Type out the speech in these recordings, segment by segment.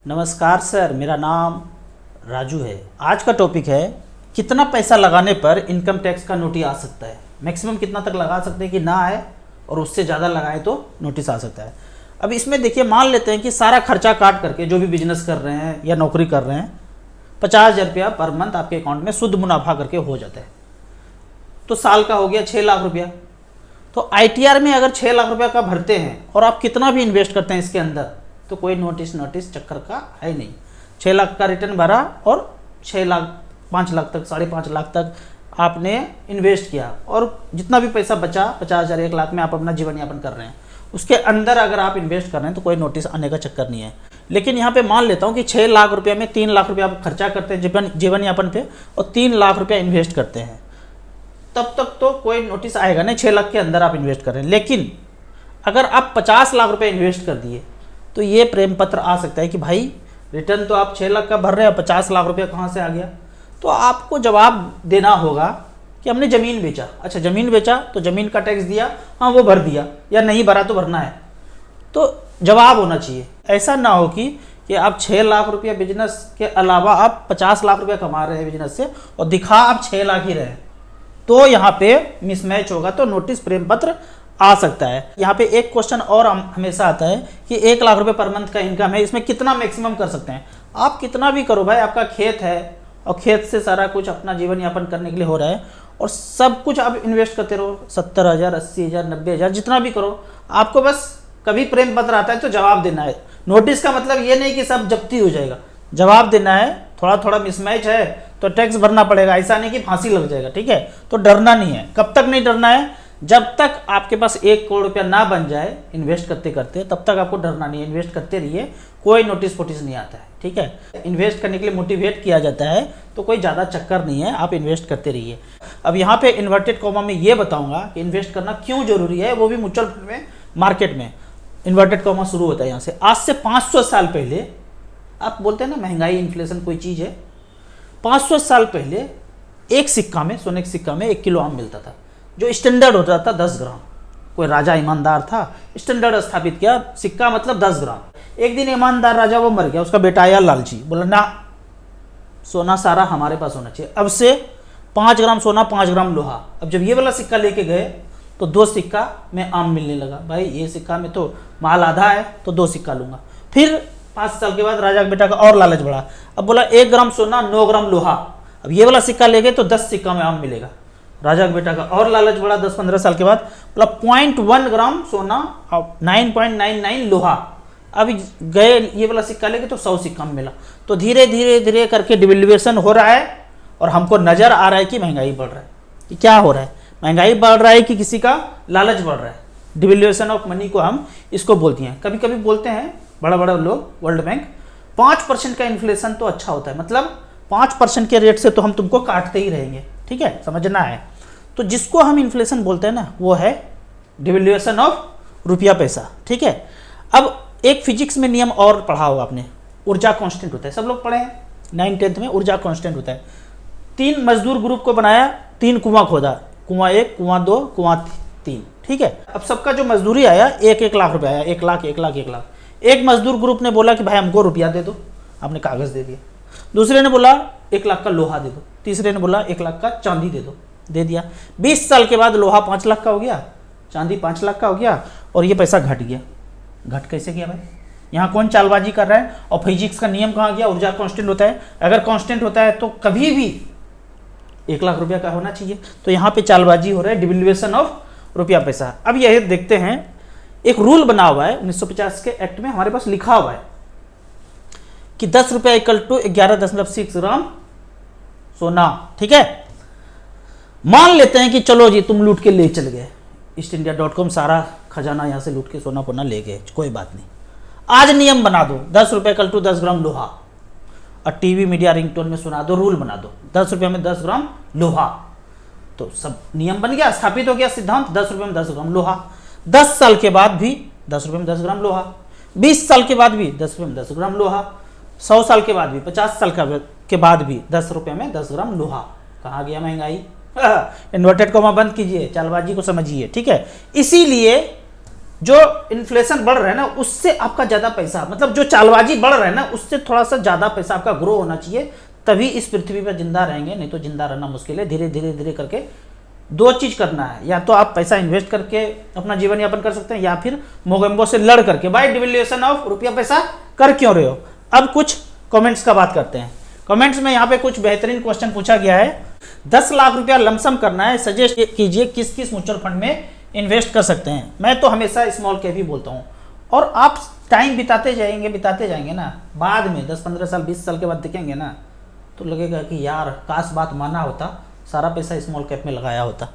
नमस्कार सर, मेरा नाम राजू है। आज का टॉपिक है कितना पैसा लगाने पर इनकम टैक्स का नोटिस आ सकता है। मैक्सिमम कितना तक लगा सकते हैं कि ना आए, और उससे ज़्यादा लगाए तो नोटिस आ सकता है। अब इसमें देखिए, मान लेते हैं कि सारा खर्चा काट करके जो भी बिजनेस कर रहे हैं या नौकरी कर रहे हैं, 50,000 रुपया पर मंथ आपके अकाउंट में शुद्ध मुनाफा करके हो जाता है, तो साल का हो गया 6 लाख रुपया। तो ITR में अगर 6 लाख रुपया का भरते हैं और आप कितना भी इन्वेस्ट करते हैं इसके अंदर, तो कोई नोटिस चक्कर का है नहीं। 6 लाख का रिटर्न भरा और 6 लाख 5 लाख तक 5.5 लाख तक आपने इन्वेस्ट किया, और जितना भी पैसा बचा 50,000 1 लाख में आप अपना जीवन यापन कर रहे हैं, उसके अंदर अगर आप इन्वेस्ट कर रहे हैं तो कोई नोटिस आने का चक्कर नहीं है। लेकिन यहाँ पे मान लेता हूँ कि 6 लाख रुपये में 3 लाख रुपये आप खर्चा करते हैं जीवन यापन पे, और 3 लाख रुपया इन्वेस्ट करते हैं, तब तक तो कोई नोटिस आएगा नहीं। 6 लाख के अंदर आप इन्वेस्ट कर रहे हैं। लेकिन अगर आप 50 लाख रुपये इन्वेस्ट कर दिए तो ये प्रेम पत्र आ सकता है कि भाई रिटर्न तो आप 6 लाख का भर रहे हैं, 50 लाख रुपया कहाँ से आ गया। तो आपको जवाब देना होगा कि हमने ज़मीन बेचा। अच्छा, ज़मीन बेचा तो ज़मीन का टैक्स दिया, हाँ वो भर दिया, या नहीं भरा तो भरना है। तो जवाब होना चाहिए। ऐसा ना हो कि आप 6 लाख रुपया बिजनेस के अलावा आप 50 लाख रुपया कमा रहे हैं बिजनेस से, और दिखा आप 6 लाख ही रहे हैं, तो यहाँ पे मिसमैच होगा, तो नोटिस प्रेम पत्र आ सकता है। यहाँ पे एक क्वेश्चन और हमेशा आता है कि 1 लाख रुपए पर मंथ का इनकम है, इसमें कितना मैक्सिमम कर सकते हैं। आप कितना भी करो भाई, आपका खेत है और खेत से सारा कुछ अपना जीवन यापन करने के लिए हो रहा है, और सब कुछ आप इन्वेस्ट करते रहो, 70,000 80,000 90,000 जितना भी करो, आपको बस कभी प्रेम पत्र आता है तो जवाब देना है। नोटिस का मतलब ये नहीं कि सब जब्ती हो जाएगा, जवाब देना है। थोड़ा थोड़ा मिसमैच है तो टैक्स भरना पड़ेगा, ऐसा नहीं कि फांसी लग जाएगा, ठीक है। तो डरना नहीं है। कब तक नहीं डरना है? जब तक आपके पास 1 करोड़ रुपया ना बन जाए इन्वेस्ट करते करते, तब तक आपको डरना नहीं है। इन्वेस्ट करते रहिए, कोई नोटिस फोटिस नहीं आता है, ठीक है। इन्वेस्ट करने के लिए मोटिवेट किया जाता है, तो कोई ज़्यादा चक्कर नहीं है, आप इन्वेस्ट करते रहिए। अब यहाँ पे इन्वर्टेड कॉमा में ये बताऊंगा कि इन्वेस्ट करना क्यों जरूरी है, वो भी म्यूचुअल फंड में, मार्केट में। इन्वर्टेड कॉमा शुरू होता है यहाँ से। आज से 500 साल पहले, आप बोलते हैं ना महंगाई इन्फ्लेशन कोई चीज़ है, 500 साल पहले एक सिक्का में, सोने के सिक्का में 1 किलो आम मिलता था, जो स्टैंडर्ड होता था 10 ग्राम। कोई राजा ईमानदार था, स्टैंडर्ड स्थापित किया, सिक्का मतलब 10 ग्राम। एक दिन ईमानदार राजा वो मर गया, उसका बेटा आया लालची, बोला ना, सोना सारा हमारे पास होना चाहिए, अब से 5 ग्राम सोना 5 ग्राम लोहा। अब जब ये वाला सिक्का लेके गए तो 2 सिक्का में आम मिलने लगा। भाई ये सिक्का में तो माल आधा है, तो 2 सिक्का लूंगा। फिर 5 साल के बाद राजा के बेटा का और लालच बढ़ा, अब बोला 1 ग्राम सोना 9 ग्राम लोहा। अब ये वाला सिक्का ले गए तो 10 सिक्का में आम मिलेगा। राजा के बेटा का और लालच बढ़ा, 10-15 साल के बाद बोला 0.1 ग्राम सोना और 9.99 लोहा। अब गए ये वाला सिक्का लेके तो 100 सिक्का में मिला। तो धीरे धीरे धीरे करके डिवैल्यूएशन हो रहा है, और हमको नजर आ रहा है कि महंगाई बढ़ रहा है। कि क्या हो रहा है? महंगाई बढ़ रहा है कि किसी का लालच बढ़ रहा है। डिवैल्यूएशन ऑफ मनी को हम इसको बोलते हैं। कभी कभी बोलते हैं बड़ा बड़ा लोग, वर्ल्ड बैंक, 5% का इन्फ्लेशन तो अच्छा होता है, मतलब 5% के रेट से तो हम तुमको काटते ही रहेंगे, ठीक है, समझना है। तो जिसको हम इन्फ्लेशन बोलते हैं ना, वो है डिवैल्यूएशन ऑफ रुपया पैसा, ठीक है। अब एक फिजिक्स में नियम और पढ़ा होगा आपने, ऊर्जा कांस्टेंट होता है, सब लोग पढ़े हैं 9th-10th में। ऊर्जा कांस्टेंट होता है। 3 मजदूर ग्रुप को बनाया, 3 कुआं खोदा, कुआं 1, कुआं 2, कुआं 3, ठीक है। अब सबका जो मजदूरी आया 1-1 लाख रुपया आया, 1 लाख 1 लाख 1 लाख। एक मजदूर ग्रुप ने बोला कि भाई हमको रुपया दे दो, आपने कागज दे दिया। दूसरे ने बोला 1 लाख का लोहा दे दो। तीसरे ने बोला 1 लाख का चांदी दे दो, दे दिया। 20 साल के बाद लोहा 5 लाख का हो गया, चांदी 5 लाख का हो गया, और ये पैसा घट गया। घट कैसे गया भाई? यहाँ कौन चालबाजी कर रहा है? और फिजिक्स का नियम कहाँ गया? ऊर्जा कांस्टेंट होता है। अगर कांस्टेंट होता है तो कभी भी 1 लाख रुपया का होना चाहिए। तो यहाँ पे चालबाजी हो रहा है, डिवैल्यूएशन ऑफ रुपया पैसा। अब यह देखते हैं, एक रूल बना हुआ है 1950 के एक्ट में, हमारे पास लिखा हुआ है कि 10 रुपया = 11.6 ग्राम सोना, ठीक है। मान लेते हैं कि चलो जी तुम लूट के ले चल गए, ईस्टइंडिया.com सारा खजाना यहाँ से लूट के सोना पोना ले गए, कोई बात नहीं। आज नियम बना दो 10 रुपये = 10 ग्राम लोहा, और टीवी मीडिया रिंगटोन में सुना दो, रूल बना दो 10 रुपये में 10 ग्राम लोहा। तो सब नियम बन गया, स्थापित हो गया सिद्धांत, 10 रुपये में 10 ग्राम लोहा। 10 साल के बाद भी 10 रुपये में 10 ग्राम लोहा, 20 साल के बाद भी 10 रुपये में 10 ग्राम लोहा, 100 साल के बाद भी, 50 साल के बाद भी 10 रुपये में 10 ग्राम लोहा। कहाँ गया महंगाई? इन्वर्टेड कॉमा बंद कीजिए, चालबाजी को समझिए, ठीक है। इसीलिए जो इन्फ्लेशन बढ़ रहा है ना उससे आपका ज़्यादा पैसा, मतलब जो चालबाजी बढ़ रहा है ना उससे थोड़ा सा ज़्यादा पैसा आपका ग्रो होना चाहिए, तभी इस पृथ्वी पर जिंदा रहेंगे, नहीं तो जिंदा रहना मुश्किल है। धीरे धीरे धीरे करके दो चीज़ करना है, या तो आप पैसा इन्वेस्ट करके अपना जीवन यापन कर सकते हैं, या फिर मोगेम्बो से लड़ करके। बाय डिवैल्यूएशन ऑफ रुपया पैसा कर क्यों रहे हो। अब कुछ कमेंट्स का बात करते हैं। कमेंट्स में यहाँ पे कुछ बेहतरीन क्वेश्चन पूछा गया है। 10 लाख रुपया लमसम करना है, सजेस्ट कीजिए किस किस म्यूचुअल फंड में इन्वेस्ट कर सकते हैं। मैं तो हमेशा स्मॉल कैप ही बोलता हूँ, और आप टाइम बिताते जाएंगे ना, बाद में 10-15 साल 20 साल के बाद देखेंगे ना तो लगेगा कि यार काश बात माना होता, सारा पैसा स्मॉल कैप में लगाया होता।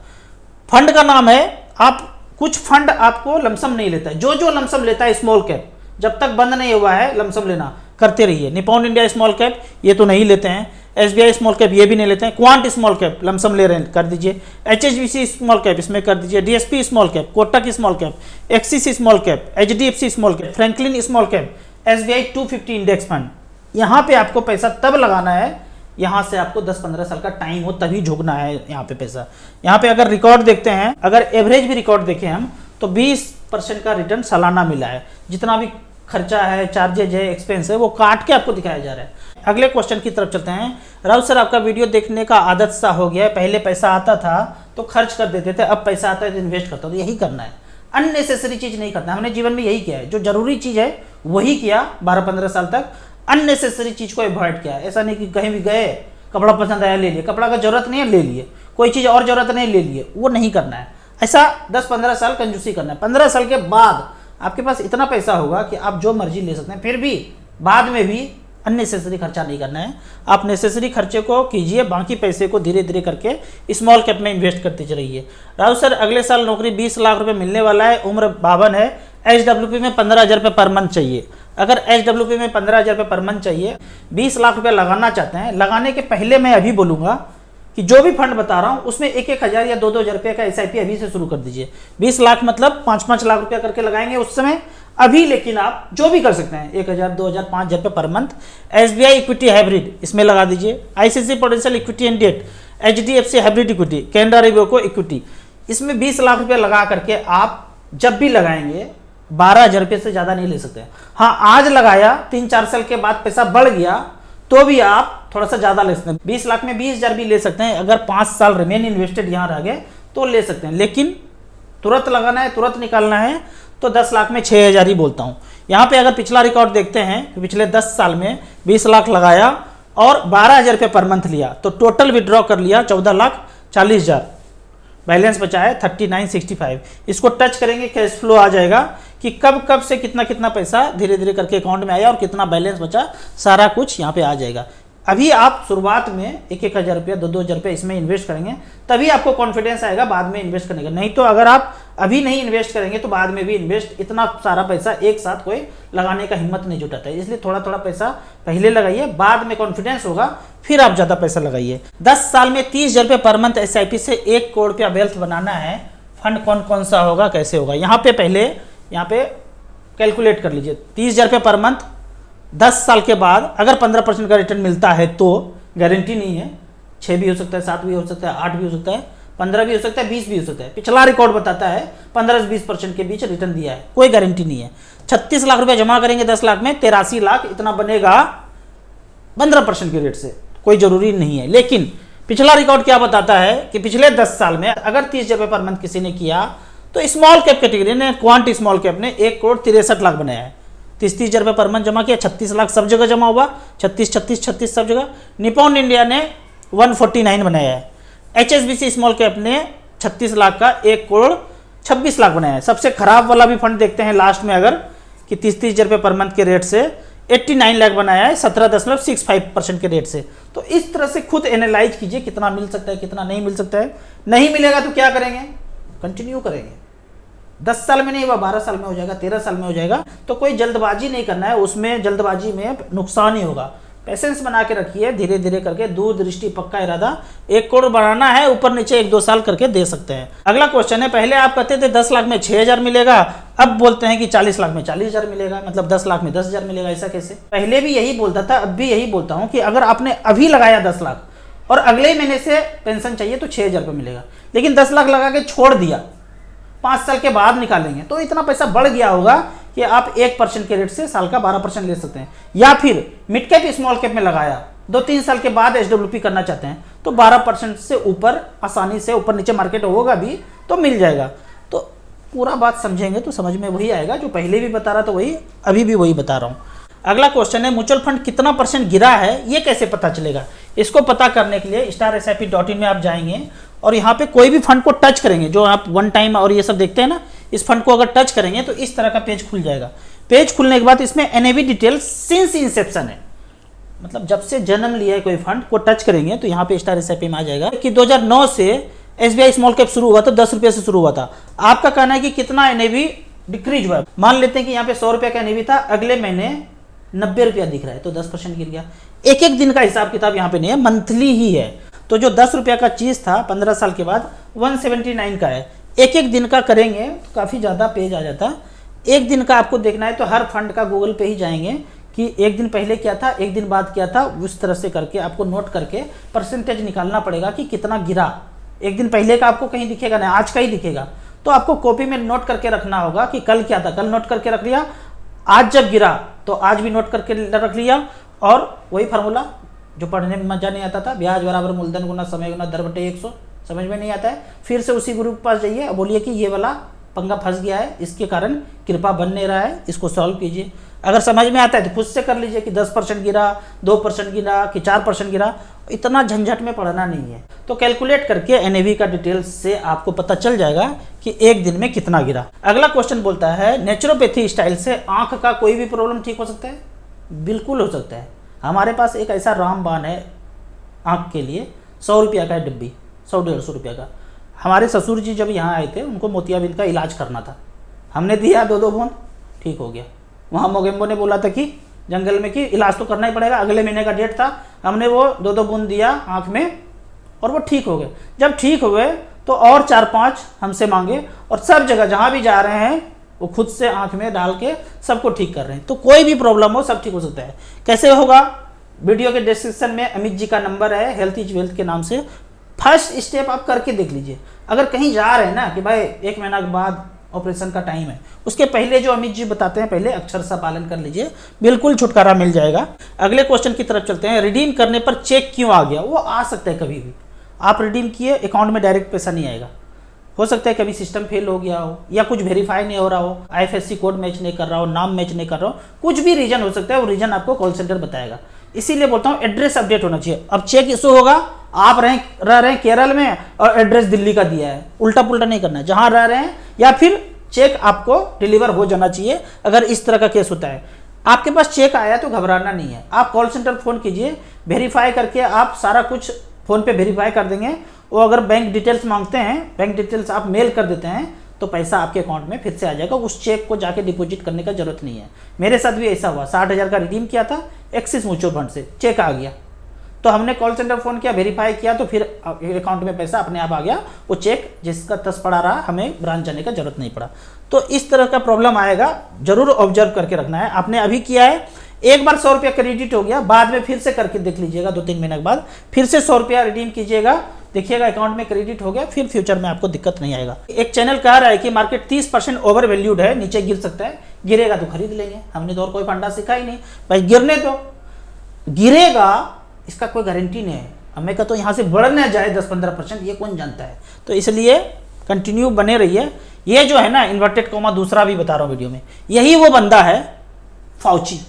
फंड का नाम है, आप कुछ फंड आपको लमसम नहीं लेता है, जो लमसम लेता है स्मॉल कैप, जब तक बंद नहीं हुआ है लमसम लेना करते रहिए। निपॉन इंडिया स्मॉल कैप ये तो नहीं लेते हैं, एसबीआई स्मॉल कैप ये भी नहीं लेते हैं, क्वांट स्मॉल कैप लमसम ले रहे हैं कर दीजिए, एचएसबीसी स्मॉल कैप इसमें कर दीजिए, DSP small cap, Kotak small cap, axis small cap, HDFC small cap, Franklin small cap, SBI 250 index fund. यहाँ पे आपको पैसा तब लगाना है, यहाँ से आपको 10-15 साल का टाइम हो तभी झुकना है यहाँ पे पैसा। यहाँ पे अगर रिकॉर्ड देखते हैं, अगर एवरेज भी रिकॉर्ड देखें हम तो 20% का रिटर्न सालाना मिला है। जितना भी खर्चा है, चार्जेज है, एक्सपेंस है, वो काट के आपको दिखाया जा रहा है। अगले क्वेश्चन की तरफ चलते हैं। राउत सर, आपका वीडियो देखने का आदत सा हो गया है, पहले पैसा आता था तो खर्च कर देते थे, अब पैसा आता है तो इन्वेस्ट करता हूँ। तो यही करना है, अननेसेसरी चीज़ नहीं करना है। हमने जीवन में यही किया है, जो जरूरी चीज़ है वही किया 12-15 साल तक, अननेसेसरी चीज़ को अवॉइड किया। ऐसा नहीं कि कहीं भी गए, कपड़ा पसंद आया ले लिए, कपड़ा का जरूरत नहीं है ले लिए, कोई चीज़ और जरूरत नहीं ले लिए, वो नहीं करना है। ऐसा 10-15 साल कंजूसी करना है। 15 साल के बाद आपके पास इतना पैसा होगा कि आप जो मर्जी ले सकते हैं, फिर भी बाद में भी अननेसेसरी खर्चा नहीं करना है। आप नेसेसरी खर्चे को कीजिए, बाकी पैसे को धीरे धीरे करके स्मॉल कैप में इन्वेस्ट करते रहिए। राहुल सर, अगले साल नौकरी 20 लाख रुपए मिलने वाला है, उम्र 52 है, एचडब्ल्यूपी में 15,000 रुपये पर मंथ चाहिए। अगर एचडब्ल्यूपी में 15,000 रुपये पर मंथ चाहिए, 20 लाख रुपया लगाना चाहते हैं, लगाने के पहले मैं अभी बोलूँगा कि जो भी फंड बता रहा हूँ उसमें 1-1 हज़ार या 2-2 हज़ार रुपये का एसआईपी अभी से शुरू कर दीजिए। 20 लाख मतलब 5-5 लाख रुपया करके लगाएंगे उस समय अभी, लेकिन आप जो भी कर सकते हैं 1,000, 2,000, 5,000 रुपये per month. SBI equity hybrid इसमें लगा दीजिए, ICC potential equity and debt, HDFC hybrid equity, Canara Robeco equity, इसमें 20 लाख रुपये लगा करके आप जब भी लगाएंगे 12,000 रुपये से ज़्यादा नहीं ले सकते। हाँ, आज लगाया 3-4 साल के बाद पैसा बढ़ गया तो भी आप थोड़ा सा ज़्यादा ले सकते हैं। 20 लाख में 20,000 भी ले सकते हैं, अगर 5 साल रिमेन इन्वेस्टेड यहाँ रह गए तो ले सकते हैं, लेकिन तुरंत लगाना है, तुरंत निकालना है तो 10 लाख में 6,000 ही बोलता हूँ। यहाँ पे अगर पिछला रिकॉर्ड देखते हैं कि पिछले 10 साल में 20 लाख लगाया और 12,000 रुपये पर मंथ लिया तो टोटल विड्रॉ कर लिया 14,40,000, बैलेंस बचा है 3965। इसको टच करेंगे कैश फ्लो आ जाएगा कि कब कब से कितना कितना पैसा धीरे धीरे करके अकाउंट में आया और कितना बैलेंस बचा, सारा कुछ यहाँ पे आ जाएगा। अभी आप शुरुआत में 1-1 हज़ार रुपया, 2-2 हज़ार रुपया इसमें इन्वेस्ट करेंगे तभी आपको कॉन्फिडेंस आएगा बाद में इन्वेस्ट करने का। नहीं तो अगर आप अभी नहीं इन्वेस्ट करेंगे तो बाद में भी इन्वेस्ट, इतना सारा पैसा एक साथ कोई लगाने का हिम्मत नहीं जुटाता है। इसलिए थोड़ा थोड़ा पैसा पहले लगाइए, बाद में कॉन्फिडेंस होगा फिर आप ज़्यादा पैसा लगाइए। 10 साल में 30,000 रुपये पर मंथ SIP से 1 करोड़ रुपया वेल्थ बनाना है। फंड कौन कौन सा होगा, कैसे होगा, यहाँ पे पहले यहाँ पे कैलकुलेट कर लीजिए। 30,000 रुपये पर मंथ 10 साल के बाद अगर 15% का रिटर्न मिलता है तो गारंटी नहीं है, 6 भी हो सकता है, 7 भी हो सकता है, 8 भी हो सकता है, 15 भी हो सकता है, 20 भी हो सकता है। पिछला रिकॉर्ड बताता है 15 से 20% के बीच रिटर्न दिया है, कोई गारंटी नहीं है। 36 लाख रुपया जमा करेंगे 10 लाख में, 83 लाख इतना बनेगा 15% के रेट से, कोई जरूरी नहीं है। लेकिन पिछला रिकॉर्ड क्या बताता है कि पिछले 10 साल में अगर 30,000 रुपये पर मंथ किसी ने किया तो स्मॉल कैप कैटेगरी ने, क्वांट स्मॉल कैप ने 1 करोड़ 63 लाख बनाया है। 30,000 रुपये पर मंथ जमा किया, 36 लाख सब जगह जमा हुआ, 36 सब जगह। निपॉन इंडिया ने 149 बनाया है। HSBC स्मॉल कैप ने 36 लाख का 1 करोड़ 26 लाख बनाया है। सबसे खराब वाला भी फंड देखते हैं लास्ट में, अगर कि 30,000 रुपये पर मंथ के रेट से 89 लाख बनाया है 17.65% के रेट से। तो इस तरह से खुद एनालाइज कीजिए कितना मिल सकता है, कितना नहीं मिल सकता है। नहीं मिलेगा तो क्या करेंगे, कंटिन्यू करेंगे। 10 साल में नहीं हुआ 12 साल में हो जाएगा, 13 साल में हो जाएगा। तो कोई जल्दबाजी नहीं करना है, उसमें जल्दबाजी में नुकसान ही होगा। पेशेंस बना के रखिए, धीरे धीरे करके, दूरदृष्टि, पक्का इरादा। 1 करोड़ बढ़ाना है, ऊपर नीचे 1-2 साल करके दे सकते हैं। अगला क्वेश्चन है, पहले आप कहते थे 10 लाख में 6,000 मिलेगा, अब बोलते हैं कि 40 लाख में 40,000 मिलेगा, मतलब 10 लाख में 10,000 मिलेगा। ऐसा कैसे? पहले भी यही बोलता था, अब भी यही बोलता हूँ कि अगर आपने अभी लगाया 10 लाख और अगले महीने से पेंशन चाहिए तो 6,000 रुपये मिलेगा। लेकिन 10 लाख लगा के छोड़ दिया 5 साल के बाद निकालेंगे तो इतना पैसा बढ़ गया होगा कि आप 1% के रेट से साल का 12% ले सकते हैं। या फिर मिड कैप स्मॉल कैप में लगाया, 2-3 साल के बाद SWP करना चाहते हैं तो 12% से ऊपर आसानी से, ऊपर नीचे मार्केट होगा भी तो मिल जाएगा। तो पूरा बात समझेंगे तो समझ में वही आएगा जो पहले भी बता रहा था वही अभी भी वही बता रहा हूँ। अगला क्वेश्चन है म्यूचुअल फंड कितना % गिरा है ये कैसे पता चलेगा। इसको पता करने के लिए StarSIP.in में आप जाएंगे और यहाँ पे कोई भी फंड को टच करेंगे, जो आप वन टाइम और ये सब देखते हैं ना, इस फंड को अगर टच करेंगे तो इस तरह का पेज खुल जाएगा। पेज खुलने के बाद इसमें NAV डिटेल सिंस इंसेप्शन है, मतलब जब से जन्म लिया है कोई फंड को टच करेंगे तो यहाँ पे StarSIP में आ जाएगा कि 2009 से SBI स्मॉल कैप शुरू हुआ था, 10 रुपये से शुरू हुआ था। आपका कहना है कि कितना NAV डिक्रीज हुआ है। मान लेते हैं कि यहाँ पे 100 रुपये का NAV था, अगले महीने 90 रुपया दिख रहा है तो 10% गिर गया। एक एक दिन का हिसाब किताब यहाँ पे नहीं है, मंथली ही है। तो जो 10 रुपया का चीज़ था 15 साल के बाद 179 का है। एक एक दिन का करेंगे तो काफ़ी ज़्यादा पेज आ जाता। एक दिन का आपको देखना है तो हर फंड का गूगल पे ही जाएंगे कि एक दिन पहले क्या था, एक दिन बाद क्या था, उस तरह से करके आपको नोट करके परसेंटेज निकालना पड़ेगा कि कितना गिरा। एक दिन पहले का आपको कहीं दिखेगा नहीं, आज का ही दिखेगा। तो आपको कॉपी में नोट करके रखना होगा कि कल क्या था, कल नोट करके रख लिया, आज जब गिरा तो आज भी नोट करके रख लिया। और वही फार्मूला जो पढ़ने में मजा नहीं आता था, ब्याज बराबर मूलधन गुना समय गुना दर बटे 100, समझ में नहीं आता है, फिर से उसी गुरु के पास जाइए और बोलिए कि ये वाला पंगा फंस गया है, इसके कारण कृपा बन नहीं रहा है, इसको सॉल्व कीजिए। अगर समझ में आता है तो खुद से कर लीजिए कि 10% गिरा, 2% गिरा कि 4% गिरा। इतना झंझट में पढ़ना नहीं है। तो कैलकुलेट करके NAV का डिटेल्स से आपको पता चल जाएगा कि एक दिन में कितना गिरा। अगला क्वेश्चन बोलता है नेचुरोपैथी स्टाइल से आंख का कोई भी प्रॉब्लम ठीक हो सकता है? बिल्कुल हो सकता है। हमारे पास एक ऐसा रामबाण है आंख के लिए, 100 रुपया का डिब्बी, 100-150 रुपया का। हमारे ससुर जी जब यहाँ आए थे उनको मोतियाबिंद का इलाज करना था, हमने दिया 2-2 बूंद, ठीक हो गया। वहाँ मोगेम्बो ने बोला था कि जंगल में कि इलाज तो करना ही पड़ेगा, अगले महीने का डेट था, हमने वो 2-2 बूंद दिया आँख में और वो ठीक हो गए। जब ठीक हुए तो और 4-5 हमसे मांगे और सब जगह जहाँ भी जा रहे हैं वो खुद से आँख में डाल के सबको ठीक कर रहे हैं। तो कोई भी प्रॉब्लम हो सब ठीक हो सकता है। कैसे होगा? वीडियो के डिस्क्रिप्शन में अमित जी का नंबर है, हेल्थ इज वेल्थ के नाम से। फर्स्ट स्टेप आप करके देख लीजिए। अगर कहीं जा रहे हैं ना कि भाई 1 महीना के बाद ऑपरेशन का टाइम है, उसके पहले जो अमित जी बताते हैं पहले अक्षर सा पालन कर लीजिए, बिल्कुल छुटकारा मिल जाएगा। अगले क्वेश्चन की तरफ चलते हैं। रिडीम करने पर चेक क्यों आ गया? वो आ सकता है कभी भी। आप रिडीम किए, अकाउंट में डायरेक्ट पैसा नहीं आएगा। हो सकता है कभी सिस्टम फेल हो गया हो या कुछ वेरीफाई नहीं हो रहा हो, IFSC कोड मैच नहीं कर रहा हो, नाम मैच नहीं कर रहा हो, कुछ भी रीजन हो सकता है। वो रीजन आपको कॉल सेंटर बताएगा। इसीलिए बोलता हूँ एड्रेस अपडेट होना चाहिए। अब चेक इशू होगा, आप रह रहे हैं केरल में और एड्रेस दिल्ली का दिया है, उल्टा पुल्टा नहीं करना है। जहाँ रह रहे हैं या फिर चेक आपको डिलीवर हो जाना चाहिए। अगर इस तरह का केस होता है, आपके पास चेक आया तो घबराना नहीं है। आप कॉल सेंटर फ़ोन कीजिए, वेरीफाई करके आप सारा कुछ फ़ोन पे वेरीफाई कर देंगे। वो अगर बैंक डिटेल्स मांगते हैं, बैंक डिटेल्स आप मेल कर देते हैं तो पैसा आपके अकाउंट में फिर से आ जाएगा। उस चेक को जाके डिपॉजिट करने का जरूरत नहीं है। मेरे साथ भी ऐसा हुआ, 60,000 का रिडीम किया था एक्सिस म्यूचुअल फंड से, चेक आ गया तो हमने कॉल सेंटर फ़ोन किया, वेरीफाई किया तो फिर अकाउंट में पैसा अपने आप आ गया। वो चेक जिसका 10 पड़ा रहा, हमें ब्रांच जाने का जरूरत नहीं पड़ा। तो इस तरह का प्रॉब्लम आएगा, जरूर ऑब्जर्व करके रखना है। आपने अभी किया है, एक बार 100 रुपया क्रेडिट हो गया, बाद में फिर से करके देख लीजिएगा, 2-3 महीने के बाद फिर से 100 रुपया रिडीम कीजिएगा, देखिएगा अकाउंट में क्रेडिट हो गया, फिर फ्यूचर में आपको दिक्कत नहीं आएगा। एक चैनल कह रहा है कि मार्केट 30% ओवर वैल्यूड है, नीचे गिर सकता है। गिरेगा तो खरीद लेंगे। हमने तो और कोई फंडा सीखा ही नहीं भाई, गिरने दो। गिरेगा इसका कोई गारंटी नहीं है। हमें का तो यहाँ से बढ़ न जाए 10-15%, ये कौन जानता है। तो इसलिए कंटिन्यू बने रहिए। ये जो है ना इन्वर्टेड कॉमा, दूसरा भी बता रहा हूँ वीडियो में, यही वो बंदा है फाउची,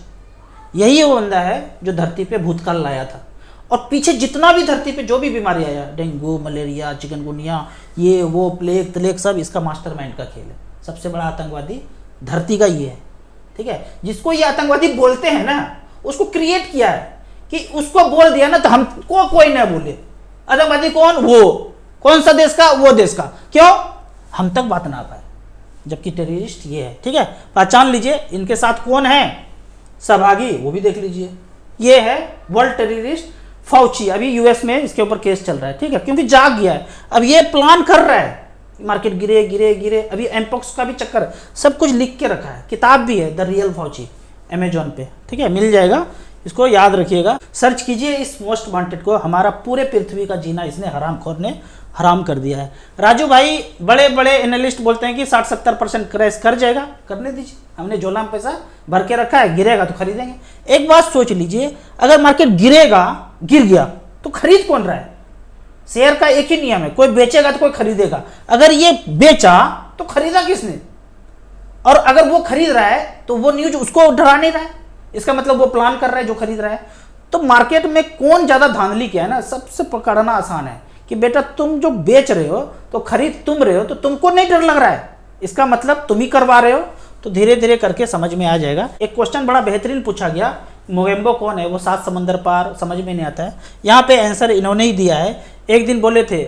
यही वो बंदा है जो धरती पे भूतकाल लाया था। और पीछे जितना भी धरती पे जो भी बीमारी आया, डेंगू, मलेरिया, चिकनगुनिया, ये वो, प्लेग तलेग, सब इसका मास्टरमाइंड का खेल है। सबसे बड़ा आतंकवादी धरती का ये है, ठीक है। जिसको ये आतंकवादी बोलते हैं ना, उसको क्रिएट किया है कि उसको बोल दिया ना तो हमको कोई ना बोले। आतंकवादी कौन? वो कौन सा देश का? वो देश का। क्यों? हम तक बात ना पाए। जबकि टेररिस्ट ये है, ठीक है। पहचान लीजिए इनके साथ कौन है सहभागी, वो भी देख लीजिए। ये है वर्ल्ड टेररिस्ट फाउची। अभी यूएस में इसके ऊपर केस चल रहा है, ठीक है, क्योंकि जाग गया है। अब ये प्लान कर रहा है मार्केट गिरे गिरे गिरे। अभी एमपॉक्स का भी चक्कर है, सब कुछ लिख के रखा है, किताब भी है द रियल फाउची, अमेजोन पे, ठीक है, मिल जाएगा। इसको याद रखिएगा। सर्च कीजिए इस मोस्ट वांटेड को, हमारा पूरे पृथ्वी का जीना इसने हरामखोर ने हराम कर दिया है। राजू भाई, बड़े बड़े एनालिस्ट बोलते हैं कि 60-70% क्रैश कर जाएगा, करने दीजिए, हमने झोला में पैसा भर के रखा है, गिरेगा तो खरीदेंगे। एक बात सोच लीजिए, अगर मार्केट गिरेगा, गिर गया तो खरीद कौन रहा है? शेयर का एक ही नियम है, कोई बेचेगा तो कोई खरीदेगा। अगर ये बेचा तो खरीदा किसने? और अगर वो खरीद रहा है तो वो न्यूज उसको डरा नहीं रहा है, इसका मतलब वो प्लान कर रहा है जो खरीद रहा है। तो मार्केट में कौन ज्यादा धांधली क्या है ना, सबसे पकड़ना आसान है कि बेटा तुम जो बेच रहे हो तो खरीद तुम रहे हो, तो तुमको नहीं डर लग रहा है, इसका मतलब तुम ही करवा रहे हो। तो धीरे धीरे करके समझ में आ जाएगा। एक क्वेश्चन बड़ा बेहतरीन पूछा गया, मोगेम्बो कौन है? वो 7 समंदर पार, समझ में नहीं आता है। यहाँ पे आंसर इन्होंने ही दिया है। एक दिन बोले थे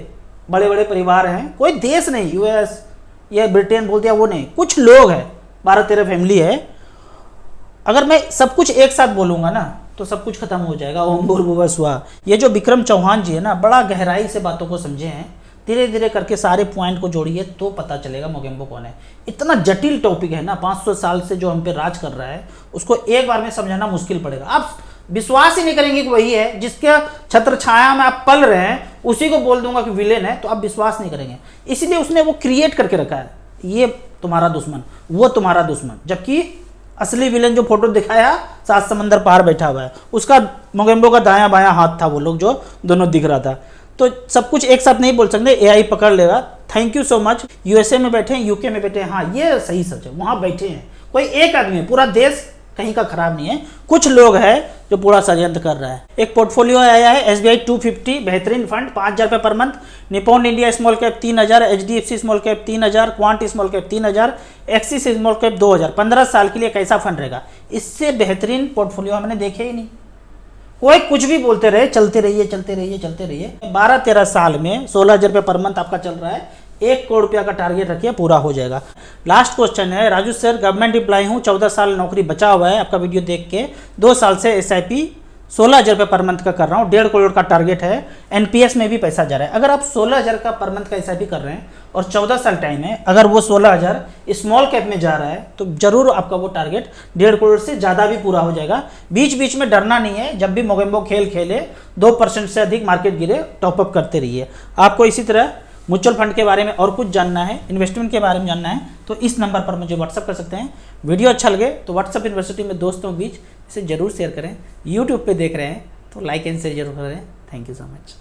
बड़े बड़े परिवार हैं, कोई देश नहीं, यूएस या ब्रिटेन बोल दिया, वो नहीं, कुछ लोग हैं, 12-13 फैमिली है। अगर मैं सब कुछ एक साथ बोलूंगा ना तो सब कुछ खत्म हो जाएगा। ओम भूर्भुवः स्वः। ये जो विक्रम चौहान जी है ना, बड़ा गहराई से बातों को समझे हैं, धीरे धीरे करके सारे पॉइंट को जोड़िए तो पता चलेगा मोगेम्बो कौन है। इतना जटिल टॉपिक है ना, 500 साल से जो हम पे राज कर रहा है, उसको एक बार में समझाना मुश्किल पड़ेगा। आप विश्वास ही नहीं करेंगे कि वही है, जिसके छत्र छाया में आप पल रहे हैं, उसी को बोल दूंगा कि विलेन है, तो आप विश्वास नहीं करेंगे। इसलिए उसने वो क्रिएट करके रखा है, ये तुम्हारा दुश्मन, वो तुम्हारा दुश्मन, जबकि असली विलेन जो फोटो दिखाया 7 समंदर पार बैठा हुआ है, उसका मोगेम्बो का दायां बायां हाथ था, वो लोग जो दोनों दिख रहा था। तो सब कुछ एक साथ नहीं बोल सकते, एआई पकड़ लेगा। Thank you so much. USA में बैठे हैं, यूके में बैठे हैं, हाँ ये सही सच है, वहां बैठे हैं, कोई एक आदमी है, पूरा देश कहीं का खराब नहीं है, कुछ लोग हैं जो पूरा षड्यंत्र कर रहा है। एक पोर्टफोलियो आया है SBI 250, बेहतरीन फंड, 5,000 रुपये per month. Nippon India small cap 3,000, HDFC small cap 3,000, quant small cap 3,000, axis small cap 2,000। 15 साल के लिए कैसा फंड रहेगा? इससे बेहतरीन पोर्टफोलियो हमने देखे ही नहीं। कोई कुछ भी बोलते रहे, चलते रहिए चलते रहिए चलते रहिए। 12-13 साल में 16,000 रुपये पर मंथ आपका चल रहा है, 1 करोड़ रुपया का टारगेट रखिए, पूरा हो जाएगा। लास्ट क्वेश्चन है, राजू सर गवर्नमेंट एम्प्लॉय हूँ, 14 साल नौकरी बचा हुआ है, आपका वीडियो देख के 2 साल से SIP 16,000 रुपये पर मंथ का कर रहा हूँ, 1.5 करोड़ का टारगेट है, NPS में भी पैसा जा रहा है। अगर आप 16,000 का पर मंथ का SIP कर रहे हैं और 14 साल टाइम है, अगर वो 16,000 स्मॉल कैप में जा रहा है तो जरूर आपका वो टारगेट 1.5 करोड़ से ज़्यादा भी पूरा हो जाएगा। बीच बीच में डरना नहीं है, जब भी मोगेम्बो खेल खेले 2% से अधिक मार्केट गिरे, टॉपअप करते रहिए। आपको इसी तरह म्यूचुअल फंड के बारे में और कुछ जानना है, इन्वेस्टमेंट के बारे में जानना है, तो इस नंबर पर मुझे व्हाट्सअप कर सकते हैं। वीडियो अच्छा लगे तो व्हाट्सअप यूनिवर्सिटी में दोस्तों के बीच इसे जरूर शेयर करें। यूट्यूब पे देख रहे हैं तो लाइक एंड शेयर जरूर करें। Thank you so much.